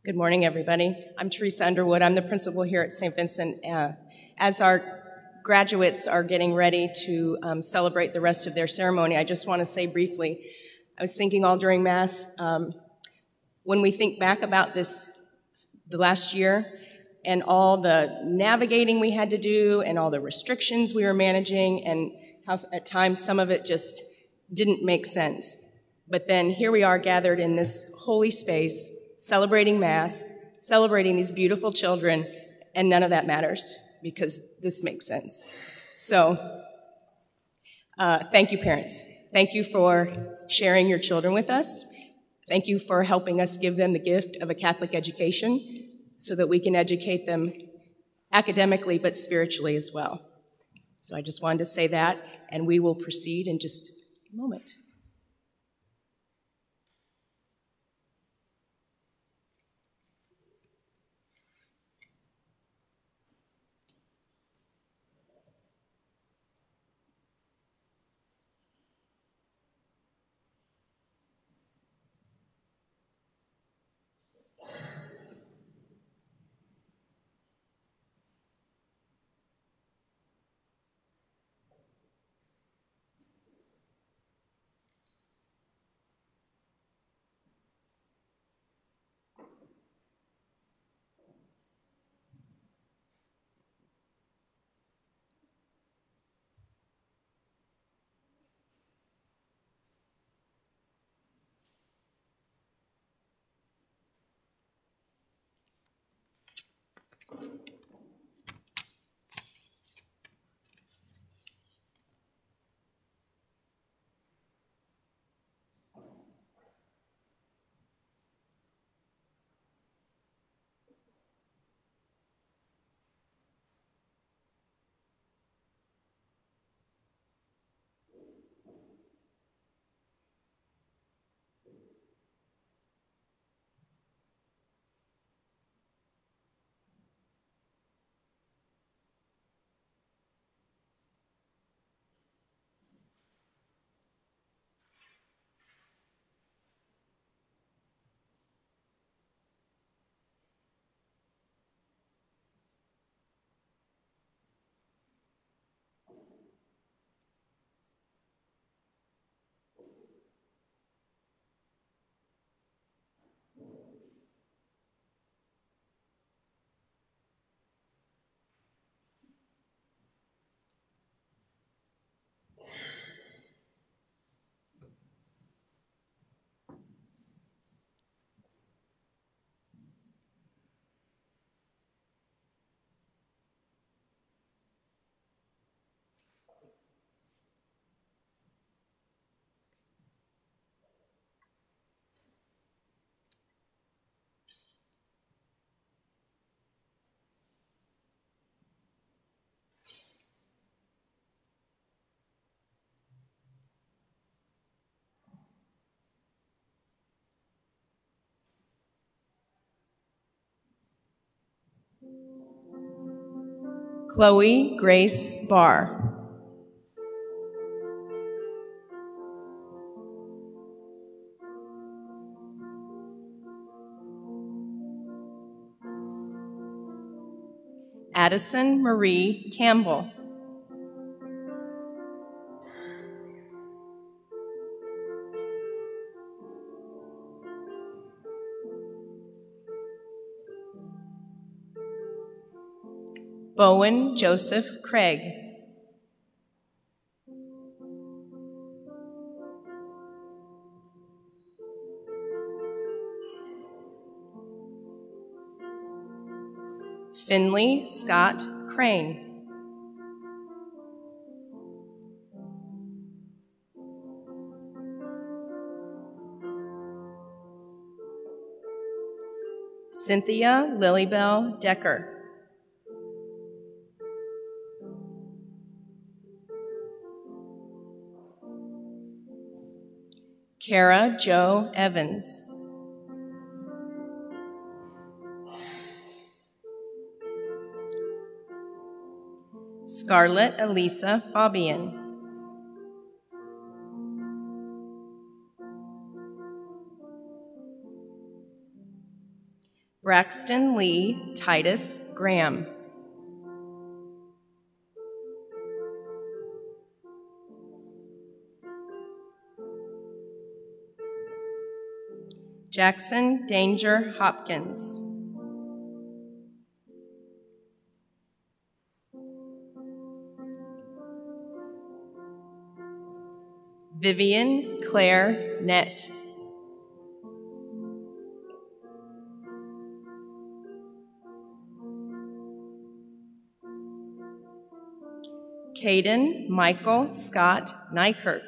Good morning, everybody. I'm Teresa Underwood. I'm the principal here at St. Vincent. As our graduates are getting ready to celebrate the rest of their ceremony, I just want to say briefly, I was thinking all during Mass, when we think back about the last year and all the navigating we had to do and all the restrictions we were managing and how at times some of it just didn't make sense. But then here we are gathered in this holy space, celebrating Mass, celebrating these beautiful children, and none of that matters because this makes sense. So, thank you, parents. Thank you for sharing your children with us. Thank you for helping us give them the gift of a Catholic education so that we can educate them academically but spiritually as well. So I just wanted to say that, and we will proceed in just a moment. Chloe Grace Barr. Addison Marie Campbell. Bowen Joseph Craig. Finley Scott Crane. Cynthia Lilybell Decker. Kara Jo Evans. Scarlett Elisa Fabian. Braxton Lee Titus Graham. Jackson Danger Hopkins. Vivian Claire Nett. Caden Michael Scott Nykirk.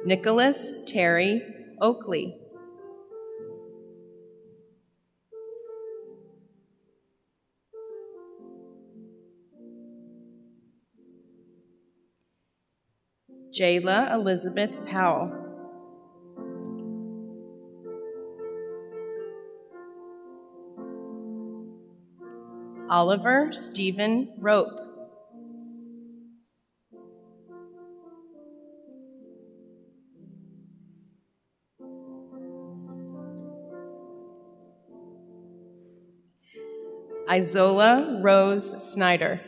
Nicholas Terry Oakley. Jayla Elizabeth Powell. Oliver Stephen Rope. Isola Rose Snyder.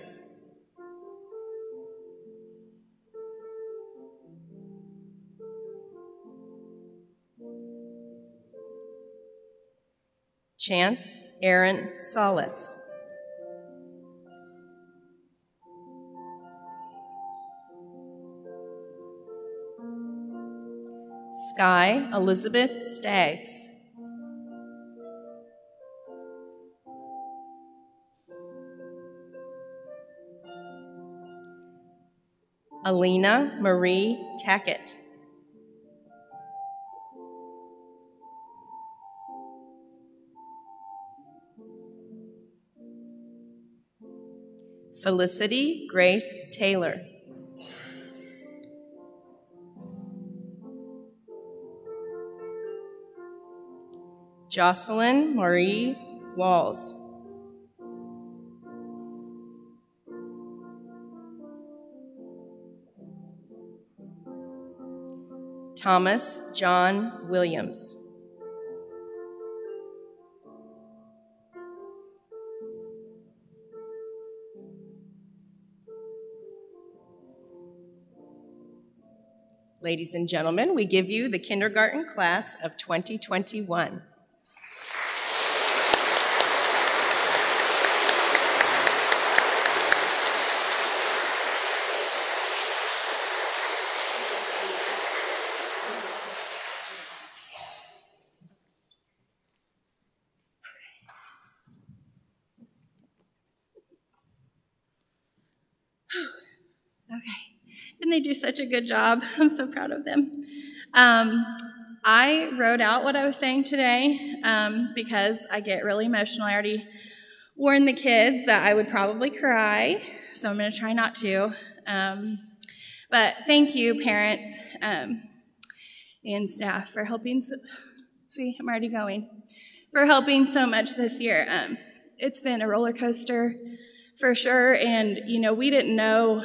Chance Aaron Solis. Sky Elizabeth Staggs. Alina Marie Tackett. Felicity Grace Taylor. Jocelyn Marie Walls. Thomas John Williams. Ladies and gentlemen, we give you the kindergarten class of 2021. And they do such a good job. I'm so proud of them. I wrote out what I was saying today because I get really emotional. I already warned the kids that I would probably cry, so I'm going to try not to. But thank you, parents and staff, for helping. See, I'm already going. For helping so much this year. It's been a roller coaster for sure, and we didn't know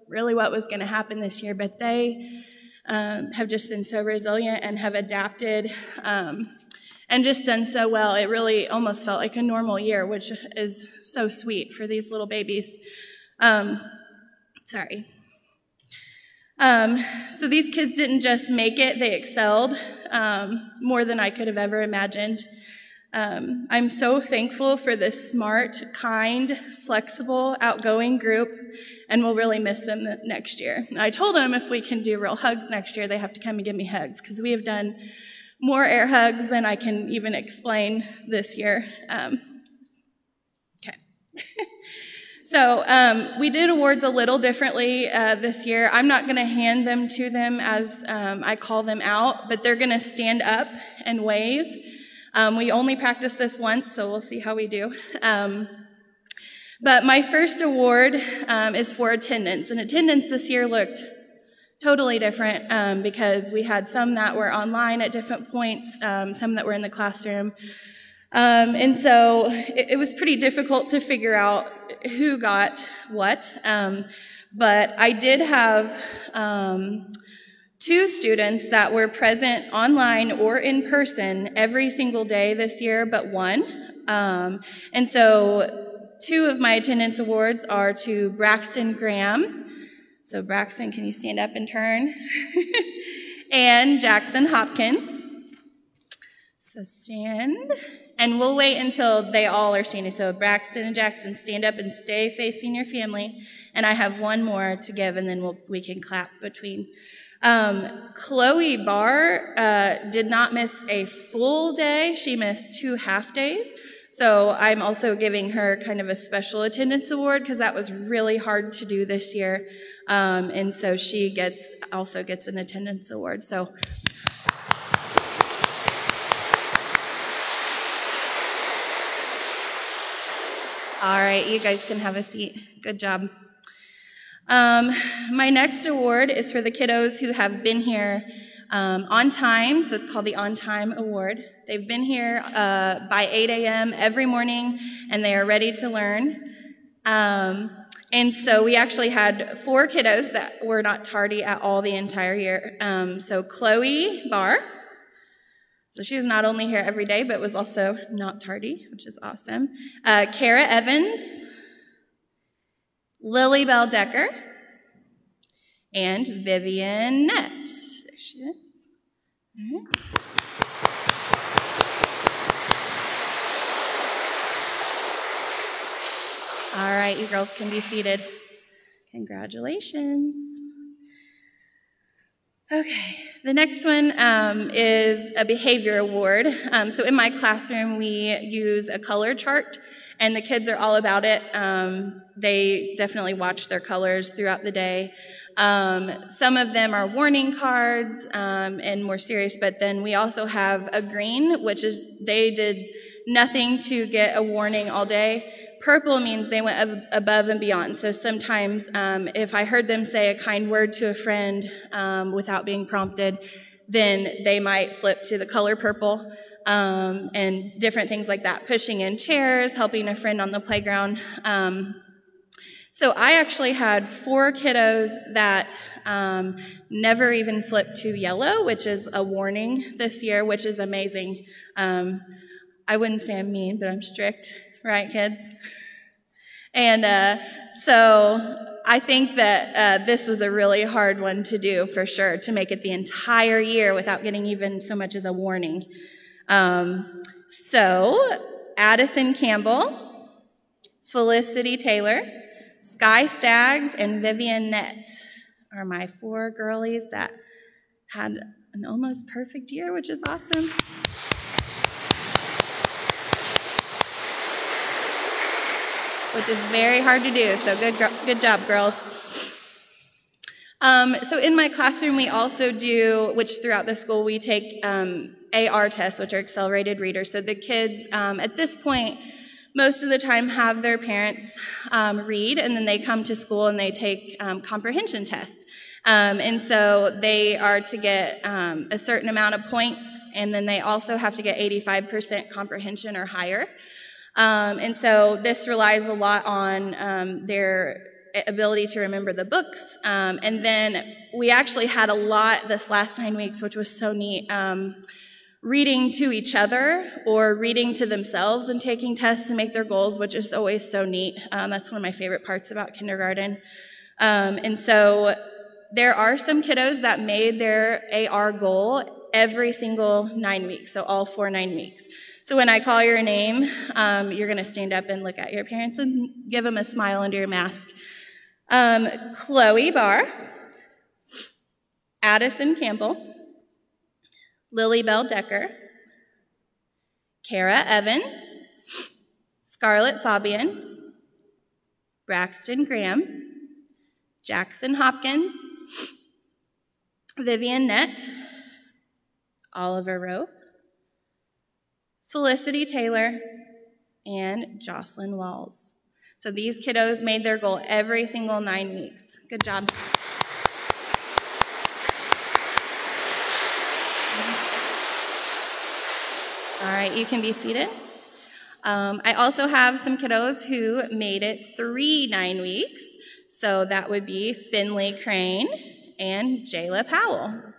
really what was going to happen this year, but they have just been so resilient and have adapted and just done so well. It really almost felt like a normal year, which is so sweet for these little babies. Sorry. So these kids didn't just make it, they excelled more than I could have ever imagined. I'm so thankful for this smart, kind, flexible, outgoing group, and we'll really miss them next year. I told them if we can do real hugs next year, they have to come and give me hugs, because we have done more air hugs than I can even explain this year. Okay. So we did awards a little differently this year. I'm not going to hand them to them as I call them out, but they're going to stand up and wave. We only practiced this once, so we'll see how we do. But my first award is for attendance, and attendance this year looked totally different because we had some that were online at different points, some that were in the classroom. And so it was pretty difficult to figure out who got what. But I did have 2 students that were present online or in person every single day this year, but 1. And so 2 of my attendance awards are to Braxton Graham. So Braxton, can you stand up and turn? And Jackson Hopkins. So stand. And we'll wait until they all are standing. So Braxton and Jackson, stand up and stay facing your family. And I have 1 more to give, and then we can clap between. Chloe Barr did not miss a full day. She missed 2 half days. So I'm also giving her kind of a special attendance award because that was really hard to do this year. And so she also gets an attendance award. So all right, you guys can have a seat. Good job. My next award is for the kiddos who have been here on time, so it's called the On Time Award. They've been here by 8 a.m. every morning, and they are ready to learn. And so we actually had 4 kiddos that were not tardy at all the entire year. So Chloe Barr, so she was not only here every day, but was also not tardy, which is awesome. Kara Evans, Lily Bell Decker, and Vivian Nett. There she is. All right. All right, you girls can be seated. Congratulations. Okay, the next one is a behavior award. So in my classroom, we use a color chart, and the kids are all about it. They definitely watch their colors throughout the day. Some of them are warning cards and more serious, but then we also have a green, which is they did nothing to get a warning all day. Purple means they went above and beyond. So sometimes if I heard them say a kind word to a friend without being prompted, then they might flip to the color purple and different things like that. Pushing in chairs, helping a friend on the playground. So I actually had 4 kiddos that never even flipped to yellow, which is a warning this year, which is amazing. I wouldn't say I'm mean, but I'm strict. Right, kids? And so I think that this was a really hard one to do, for sure, to make it the entire year without getting even so much as a warning. So Addison Campbell, Felicity Taylor, Sky Staggs, and Vivian Nett are my 4 girlies that had an almost perfect year, which is awesome. Which is very hard to do, so good job, girls. So in my classroom, we also do, which throughout the school, we take AR tests, which are accelerated readers. So the kids, at this point, most of the time have their parents read, and then they come to school and they take comprehension tests. And so they are to get a certain amount of points, and then they also have to get 85% comprehension or higher. And so this relies a lot on their ability to remember the books. And then we actually had a lot this last 9 weeks, which was so neat, reading to each other or reading to themselves and taking tests to make their goals, which is always so neat. That's one of my favorite parts about kindergarten. And so there are some kiddos that made their AR goal every single 9 weeks, so all 4 9 weeks. So when I call your name, you're going to stand up and look at your parents and give them a smile under your mask. Chloe Barr, Addison Campbell, Lily Bell Decker, Kara Evans, Scarlett Fabian, Braxton Graham, Jackson Hopkins, Vivian Nett, Oliver Rowe, Felicity Taylor, and Jocelyn Walls. So these kiddos made their goal every single 9 weeks. Good job. All right, you can be seated. I also have some kiddos who made it 3 9 weeks. So that would be Finley Crane and Jayla Powell.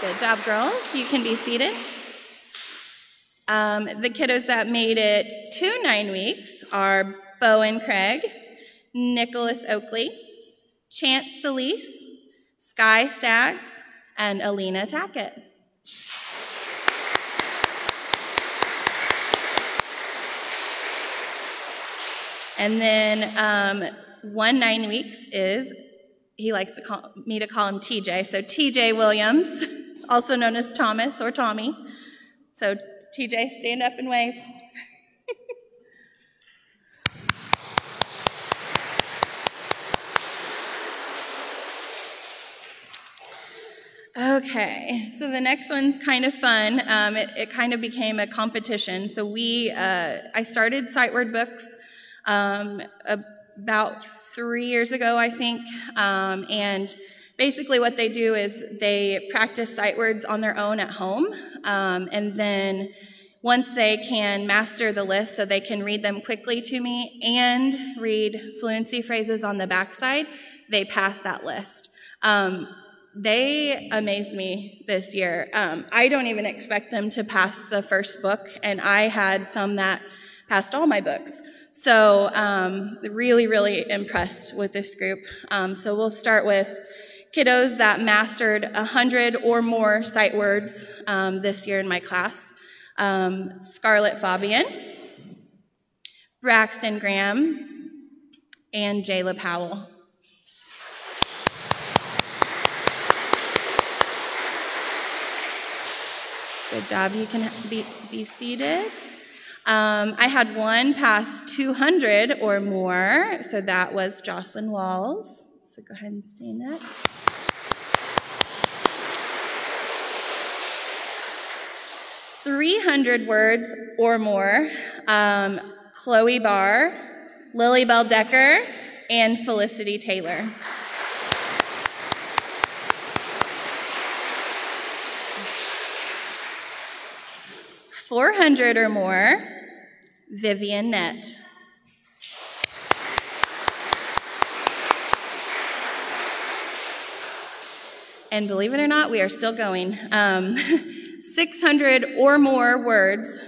Good job, girls. You can be seated. The kiddos that made it to 9 weeks are Bowen Craig, Nicholas Oakley, Chance Solis, Sky Staggs, and Alina Tackett. And then 9 weeks is, he likes to call me to call him TJ. So TJ Williams, also known as Thomas or Tommy. So TJ, stand up and wave. Okay, so the next one's kind of fun. It kind of became a competition. So I started Sight Word Books about 3 years ago, I think, and basically what they do is they practice sight words on their own at home, and then once they can master the list so they can read them quickly to me and read fluency phrases on the backside, they pass that list. They amazed me this year. I don't even expect them to pass the first book, and I had some that passed all my books. So really, really impressed with this group. So we'll start with kiddos that mastered 100 or more sight words this year in my class. Scarlett Fabian, Braxton Graham, and Jayla Powell. Good job. You can be seated. I had one pass 200 or more, so that was Jocelyn Walls. So go ahead and stand up. .300 words or more, Chloe Barr, Lily Bell Decker, and Felicity Taylor. 400 or more, Vivian Nett. And believe it or not, we are still going. 600 or more words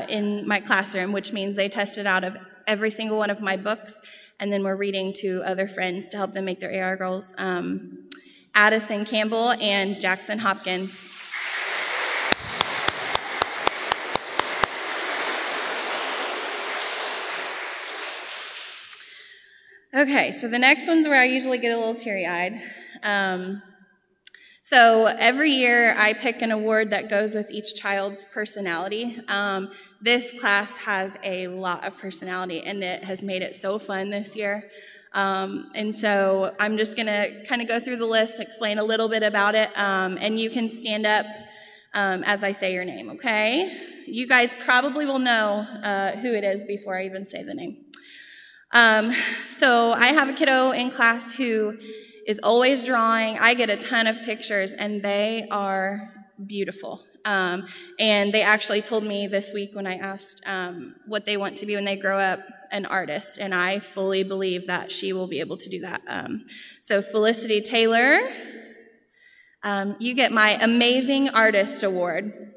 in my classroom, which means they tested out of every single one of my books, and then we're reading to other friends to help them make their AR goals. Addison Campbell and Jackson Hopkins. Okay, so the next one's where I usually get a little teary-eyed. So every year I pick an award that goes with each child's personality. This class has a lot of personality, and it has made it so fun this year. And so I'm just going to kind of go through the list, explain a little bit about it, and you can stand up as I say your name, okay? You guys probably will know who it is before I even say the name. So I have a kiddo in class who is always drawing. I get a ton of pictures, and they are beautiful. And they actually told me this week when I asked what they want to be when they grow up, an artist, and I fully believe that she will be able to do that. So Felicity Taylor, you get my Amazing Artist Award.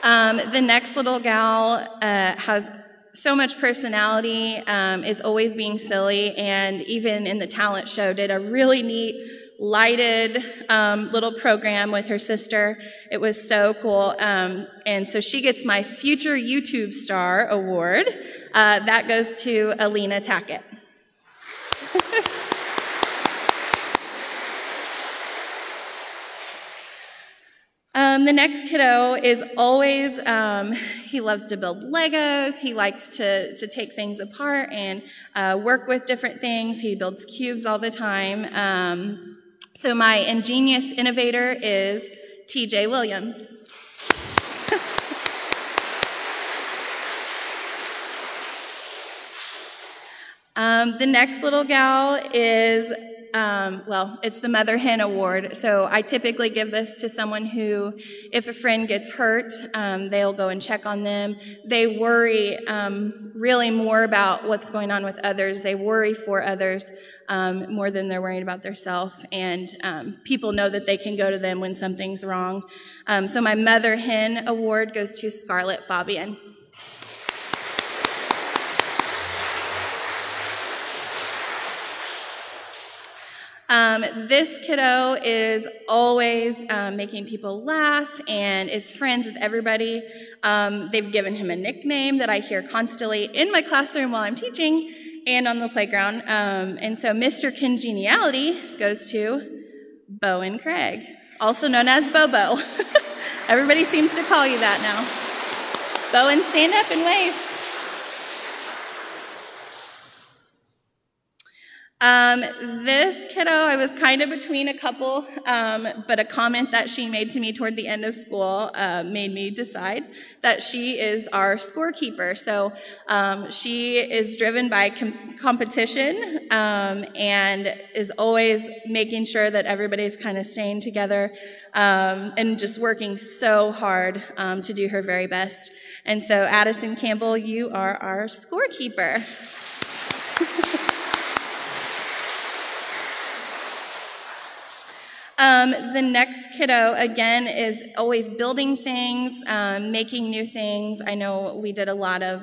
The next little gal has so much personality, is always being silly, and even in the talent show did a really neat lighted little program with her sister. It was so cool. And so she gets my Future YouTube Star Award. That goes to Alina Tackett. The next kiddo is always, he loves to build Legos. He likes to take things apart and work with different things. He builds cubes all the time. So my ingenious innovator is TJ Williams. The next little gal is it's the Mother Hen Award. So I typically give this to someone who, if a friend gets hurt, they'll go and check on them. They worry really more about what's going on with others. They worry for others more than they're worried about themselves. And people know that they can go to them when something's wrong. So my Mother Hen Award goes to Scarlett Fabian. This kiddo is always making people laugh and is friends with everybody. They've given him a nickname that I hear constantly in my classroom while I'm teaching and on the playground. And so Mr. Congeniality goes to Bowen Craig, also known as Bobo. Everybody seems to call you that now. Bowen, stand up and wave. This kiddo, I was kind of between a couple, but a comment that she made to me toward the end of school made me decide that she is our scorekeeper. So she is driven by competition and is always making sure that everybody's kind of staying together and just working so hard to do her very best. And so Addison Campbell, you are our scorekeeper. The next kiddo, again, is always building things, making new things. I know we did a lot of,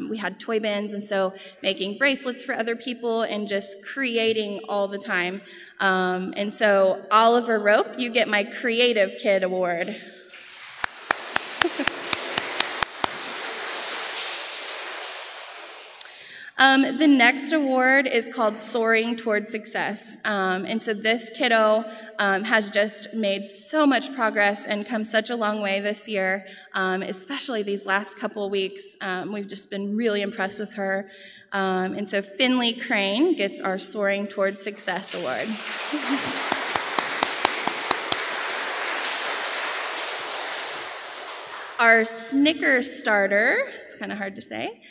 we had toy bins, and so making bracelets for other people and just creating all the time. And so Oliver Rope, you get my Creative Kid Award. The next award is called Soaring Toward Success. And so this kiddo has just made so much progress and come such a long way this year, especially these last couple weeks. We've just been really impressed with her. And so Finley Crane gets our Soaring Toward Success Award. Our Snicker starter, it's kind of hard to say,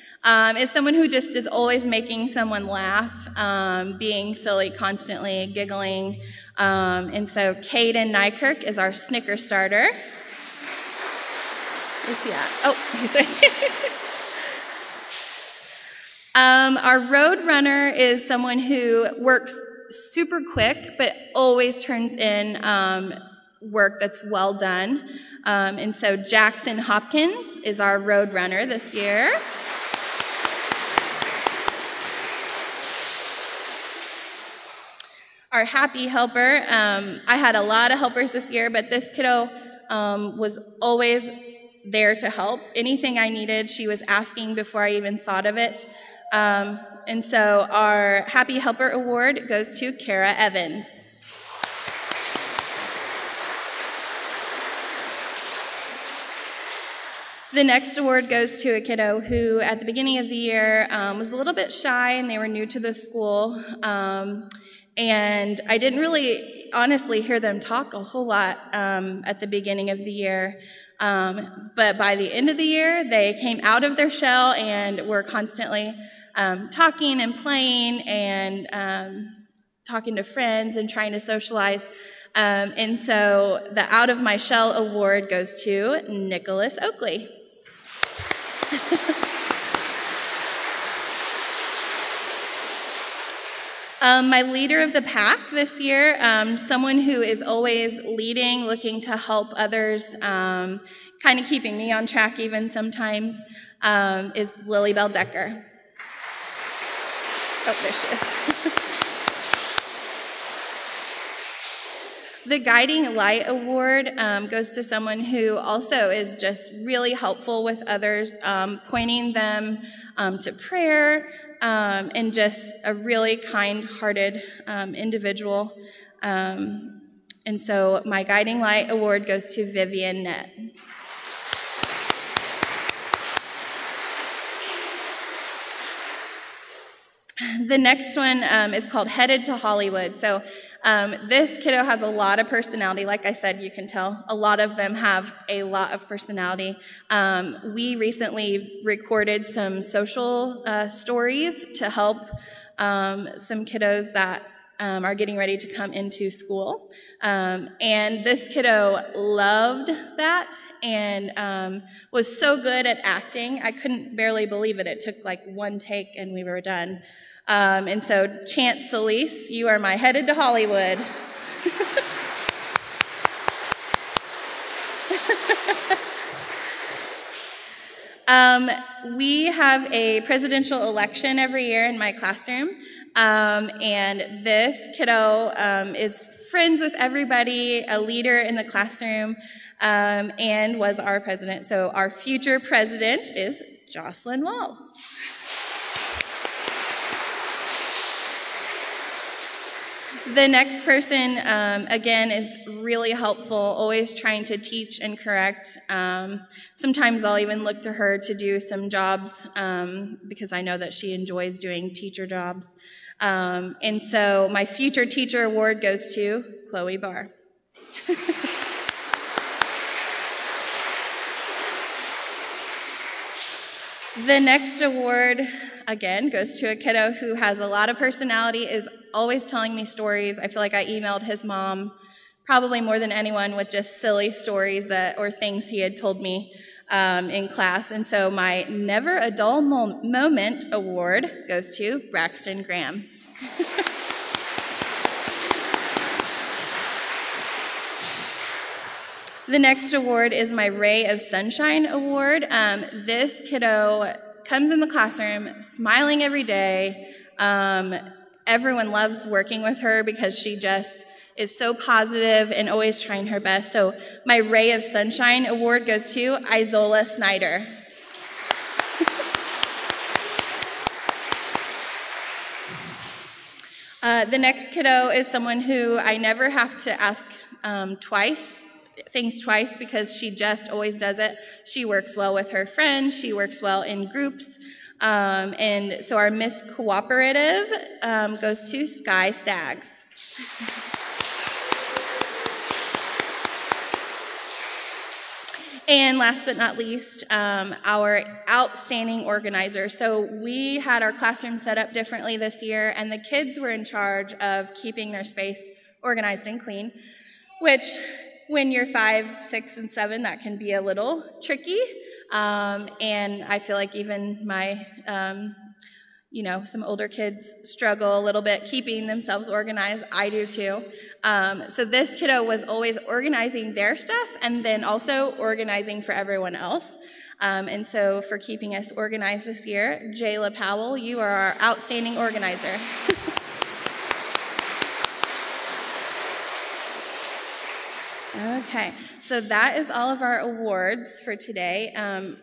is someone who just is always making someone laugh, being silly constantly, giggling. And so Caden Nykirk is our Snicker starter. Where's he at? Oh, he's right there. Our Road Runner is someone who works super quick, but always turns in work that's well done. And so Jackson Hopkins is our Road Runner this year. Our Happy Helper, I had a lot of helpers this year, but this kiddo was always there to help. Anything I needed, she was asking before I even thought of it. And so our Happy Helper Award goes to Kara Evans. The next award goes to a kiddo who, at the beginning of the year, was a little bit shy, and they were new to the school. And I didn't really, honestly, hear them talk a whole lot at the beginning of the year. But by the end of the year, they came out of their shell and were constantly talking and playing and talking to friends and trying to socialize. And so the Out of My Shell Award goes to Nicholas Oakley. My leader of the pack this year, someone who is always leading, looking to help others, kind of keeping me on track even sometimes, is Lilybell Decker. Oh, there she is. The Guiding Light Award goes to someone who also is just really helpful with others, pointing them to prayer, and just a really kind-hearted individual. And so my Guiding Light Award goes to Vivian Nett. The next one is called Headed to Hollywood. So this kiddo has a lot of personality. Like I said, you can tell a lot of them have a lot of personality. We recently recorded some social stories to help some kiddos that are getting ready to come into school. And this kiddo loved that and was so good at acting. I couldn't barely believe it. It took like one take and we were done. And so, Chance Solis, you are my headed to Hollywood. We have a presidential election every year in my classroom, and this kiddo is friends with everybody, a leader in the classroom, and was our president. So our future president is Jocelyn Walls. The next person, again, is really helpful, always trying to teach and correct. Sometimes I'll even look to her to do some jobs because I know that she enjoys doing teacher jobs. And so my Future Teacher Award goes to Chloe Barr. The next award, again, goes to a kiddo who has a lot of personality, is always telling me stories. I feel like I emailed his mom probably more than anyone with just silly stories or things he had told me in class. And so my Never a Dull Moment award goes to Braxton Graham. The next award is my Ray of Sunshine award. This kiddo comes in the classroom smiling every day. Everyone loves working with her because she just is so positive and always trying her best. So my Ray of Sunshine award goes to Isola Snyder. The next kiddo is someone who I never have to ask things twice because she just always does it. She works well with her friends. She works well in groups. And so our Miss Cooperative goes to Sky Staggs. And last but not least, our outstanding organizer. So we had our classroom set up differently this year, and the kids were in charge of keeping their space organized and clean, which when you're 5, 6, and 7, that can be a little tricky. And I feel like even my, some older kids struggle a little bit keeping themselves organized. I do too. So this kiddo was always organizing their stuff and then also organizing for everyone else. And so for keeping us organized this year, Jayla Powell, you are our outstanding organizer. Okay, so that is all of our awards for today.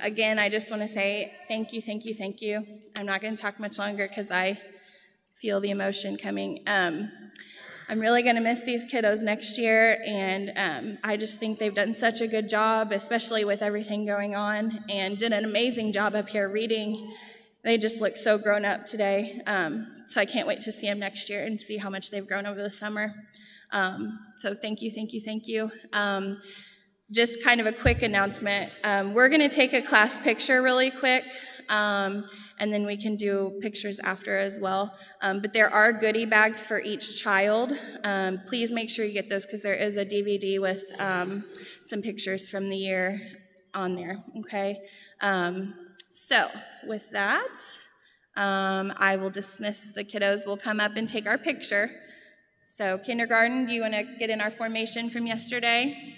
Again, I just want to say thank you, thank you, thank you. I'm not going to talk much longer because I feel the emotion coming. I'm really going to miss these kiddos next year, and I just think they've done such a good job, especially with everything going on, and did an amazing job up here reading. They just look so grown up today, so I can't wait to see them next year and see how much they've grown over the summer. So thank you, thank you, thank you. Just kind of a quick announcement. We're going to take a class picture really quick, and then we can do pictures after as well. But there are goodie bags for each child. Please make sure you get those because there is a DVD with some pictures from the year on there, okay? So with that, I will dismiss the kiddos. We'll come up and take our picture. So kindergarten, do you want to get in our formation from yesterday?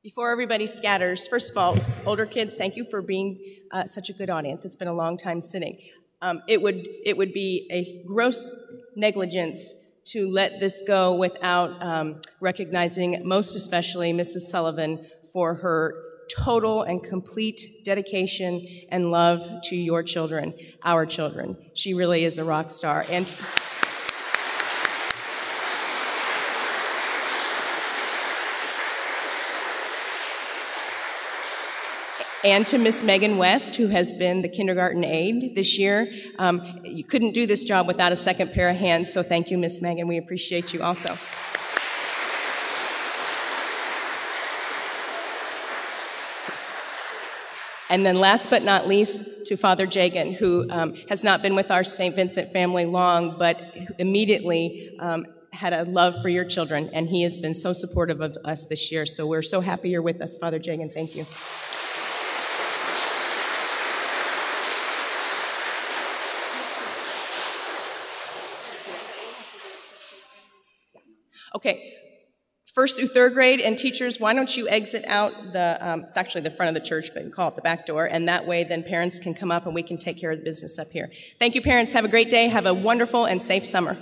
Before everybody scatters, first of all, older kids, thank you for being such a good audience. It's been a long time sitting. It would be a gross negligence to let this go without recognizing, most especially, Mrs. Sullivan for her total and complete dedication and love to your children, our children. She really is a rock star. And to Miss Megan West, who has been the kindergarten aide this year. You couldn't do this job without a second pair of hands, so thank you, Miss Megan. We appreciate you also. And then last but not least, to Father Jagan, who has not been with our St. Vincent family long, but immediately had a love for your children, and he has been so supportive of us this year. So we're so happy you're with us, Father Jagan. Thank you. Okay, first through third grade and teachers, why don't you exit out it's actually the front of the church, but you call it the back door, and that way then parents can come up and we can take care of the business up here. Thank you, parents. Have a great day. Have a wonderful and safe summer.